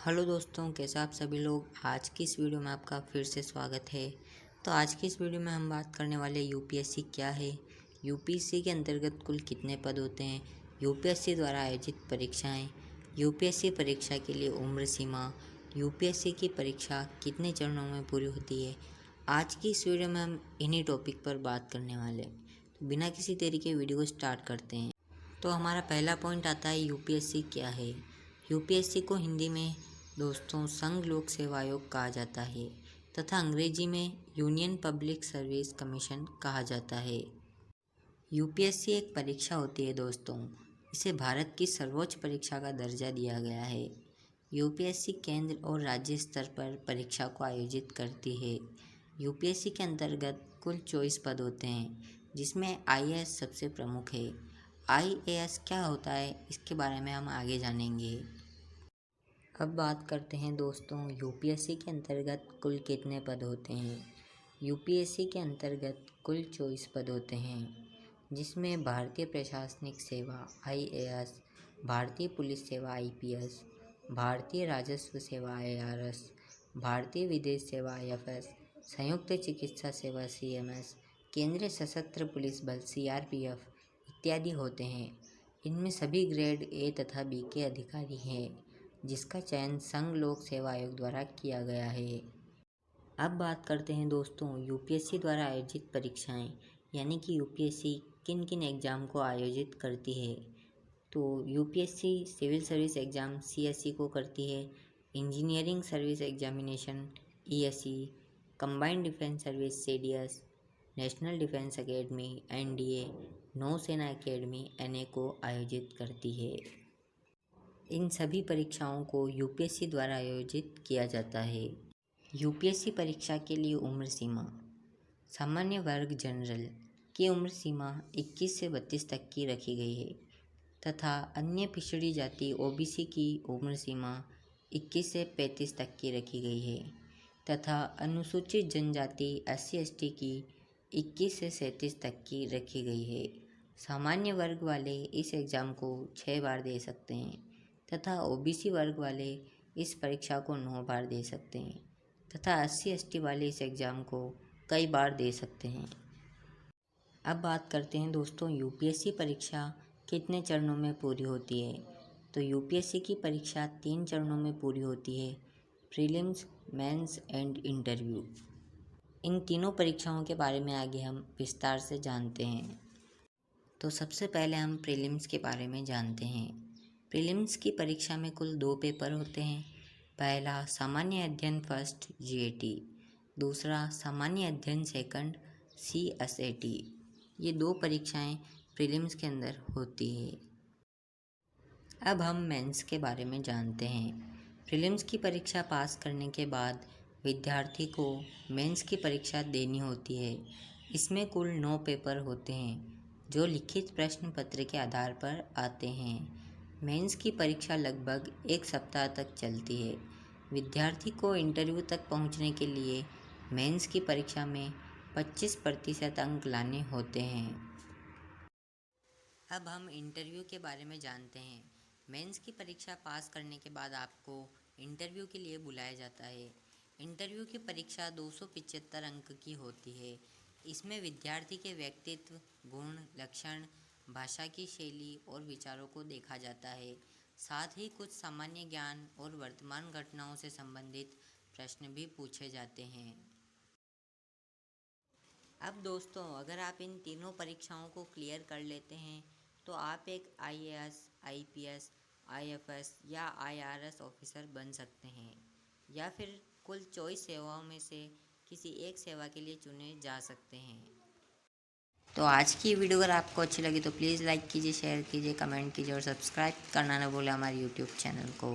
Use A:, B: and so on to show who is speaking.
A: Hello दोस्तों, कैसे आप सभी लोग। आज की इस वीडियो में आपका फिर से स्वागत है। तो आज की इस वीडियो में हम बात करने वाले यूपीएससी क्या है, यूपीएससी के अंतर्गत कुल कितने पद होते हैं, यूपीएससी द्वारा आयोजित परीक्षाएं, यूपीएससी परीक्षा के लिए उम्र सीमा, यूपीएससी की परीक्षा कितने चरणों में पूरी होती है। आज की इस वीडियो में हम इन्हीं टॉपिक पर बात करने वाले हैं। तो बिना किसी देरी के वीडियो को स्टार्ट करते हैं। तो हमारा पहला पॉइंट आता है यूपीएससी क्या है। यूपीएससी को हिंदी में दोस्तों संघ लोक सेवा आयोग कहा जाता है तथा अंग्रेजी में यूनियन पब्लिक सर्विस कमीशन कहा जाता है। यूपीएससी एक परीक्षा होती है दोस्तों, इसे भारत की सर्वोच्च परीक्षा का दर्जा दिया गया है। यूपीएससी केंद्र और राज्य स्तर पर परीक्षा को आयोजित करती है। यूपीएससी के अंतर्गत कुल 24 पद होते हैं, जिसमें आईएएस सबसे प्रमुख है। आईएएस क्या होता है, इसके बारे में हम आगे जानेंगे। अब बात करते हैं दोस्तों, यूपीएससी के अंतर्गत कुल कितने पद होते हैं। यूपीएससी के अंतर्गत कुल 24 पद होते हैं, जिसमें भारतीय प्रशासनिक सेवा आईएएस, भारतीय पुलिस सेवा आईपीएस, भारतीय राजस्व सेवा आईआरएस, भारतीय विदेश सेवा आईएफएस, संयुक्त चिकित्सा सेवा सीएमएस, केंद्रीय सशस्त्र पुलिस बल सीआरपीएफ इत्यादि होते हैं। इनमें सभी ग्रेड ए तथा बी के अधिकारी हैं, जिसका चयन संघ लोक सेवा आयोग द्वारा किया गया है। अब बात करते हैं दोस्तों, यूपीएससी द्वारा आयोजित परीक्षाएं, यानी कि यूपीएससी किन किन एग्ज़ाम को आयोजित करती है। तो UPSC civil service exam CSC को करती है, engineering service examination ESE, combined defence service CDS, national defence academy NDA, नौसेना एकेडमी एनए को आयोजित करती है। इन सभी परीक्षाओं को यूपीएससी द्वारा आयोजित किया जाता है। यूपीएससी परीक्षा के लिए उम्र सीमा। सामान्य वर्ग जनरल की उम्र सीमा 21 से 32 तक की रखी गई है तथा अन्य पिछड़ी जाति ओबीसी की उम्र सीमा 21 से 35 तक की रखी गई है तथा अनुसूचित जनजाति एससी एसटी की 21 से 37 तक की रखी गई है। सामान्य वर्ग वाले इस एग्ज़ाम को 6 बार दे सकते हैं तथा ओबीसी वर्ग वाले इस परीक्षा को 9 बार दे सकते हैं तथा एससी एसटी वाले इस एग्ज़ाम को कई बार दे सकते हैं। अब बात करते हैं दोस्तों, यूपीएससी परीक्षा कितने चरणों में पूरी होती है। तो यूपीएससी की परीक्षा 3 चरणों में पूरी होती है, प्रीलिम्स, मेंस एंड इंटरव्यू। इन तीनों परीक्षाओं के बारे में आगे हम विस्तार से जानते हैं। तो सबसे पहले हम प्रीलिम्स के बारे में जानते हैं। प्रीलिम्स की परीक्षा में कुल 2 पेपर होते हैं। पहला सामान्य अध्ययन फर्स्ट जीएटी, दूसरा सामान्य अध्ययन सेकंड सीएसएटी। ये 2 परीक्षाएं प्रीलिम्स के अंदर होती है। अब हम मेंस के बारे में जानते हैं। प्रीलिम्स की परीक्षा पास करने के बाद विद्यार्थी को मेंस की परीक्षा देनी होती है। इसमें कुल 9 पेपर होते हैं, जो लिखित प्रश्न पत्र के आधार पर आते हैं। मेंस की परीक्षा लगभग 1 सप्ताह तक चलती है। विद्यार्थी को इंटरव्यू तक पहुंचने के लिए मेंस की परीक्षा में 25% अंक लाने होते हैं। अब हम इंटरव्यू के बारे में जानते हैं। मेंस की परीक्षा पास करने के बाद आपको इंटरव्यू के लिए बुलाया जाता है। इंटरव्यू की परीक्षा 275 अंक की होती है। इसमें विद्यार्थी के व्यक्तित्व, गुण, लक्षण, भाषा की शैली और विचारों को देखा जाता है। साथ ही कुछ सामान्य ज्ञान और वर्तमान घटनाओं से संबंधित प्रश्न भी पूछे जाते हैं। अब दोस्तों, अगर आप इन तीनों परीक्षाओं को क्लियर कर लेते हैं तो आप एक आईएएस, आईपीएस, आईएफएस या आईआरएस ऑफिसर बन सकते हैं या फिर कुल 24 सेवाओं में से किसी एक सेवा के लिए चुने जा सकते हैं। तो आज की वीडियो अगर आपको अच्छी लगी तो प्लीज़ लाइक कीजिए, शेयर कीजिए, कमेंट कीजिए और सब्सक्राइब करना ना भूलें हमारे यूट्यूब चैनल को।